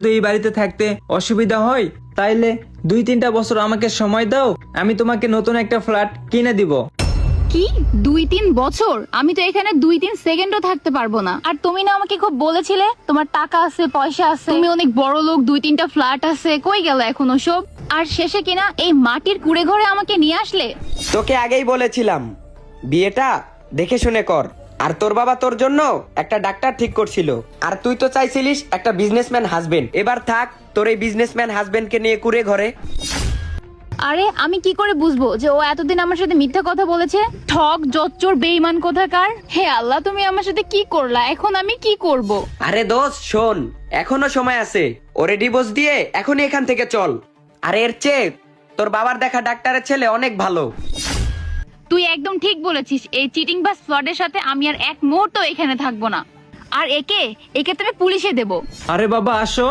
তো এই বাড়িতে থাকতে অসুবিধা হয়, তাইলে 2-3টা বছর আমাকে সময় দাও, আমি তোমাকে নতুন একটা ফ্ল্যাট কিনে দিব। কি 2-3 বছর? আমি তো এখানে 2-3 সেকেন্ডও থাকতে পারবো না। আর তুমি না আমাকে খুব বলেছিলে তোমার টাকা আছে, পয়সা আছে, তুমি অনেক বড় লোক, 2-3টা ফ্ল্যাট আছে, কই গেল এখন ওসব? আর শেষে কিনা এই মাটির কুড়ে ঘরে আমাকে নিয়ে আসলে। তোকে আগেই বলেছিলাম বিয়েটা দেখে শুনে কর। আর তোর বাবা তোর জন্য একটা ডাক্তার ঠিক করছিল, আর তুই তো চাইছিলিস একটা বিজনেসম্যান হাজবেন্ড। এবার থাক তোর এই বিজনেসম্যান হাজবেন্ডকে নিয়ে কুড়ে ঘরে। আরে আমি কি করে বুঝবো যে ও এতদিন আমার সাথে মিথ্যা কথা বলেছে? ঠক, জচ্চোর, বেঈমান কোথাকার। হে আল্লাহ, তুমি আমার সাথে কি করলা? এখন আমি কি করব? আরে দোস্ত শোন, এখনো সময় আছে, ওরে ডিভোর্স দিয়ে এখনই এখান থেকে চল। আর এর চেয়ে তোর বাবার দেখা ডাক্তারের ছেলে অনেক ভালো। তুই একদম ঠিক বলেছিস। এই চিটিং বাস ফ্লডের সাথে আমি আর এক মুহূর্ত এখানে থাকবো না। আর একে তুমি পুলিশে দেবো। আরে বাবা আসো।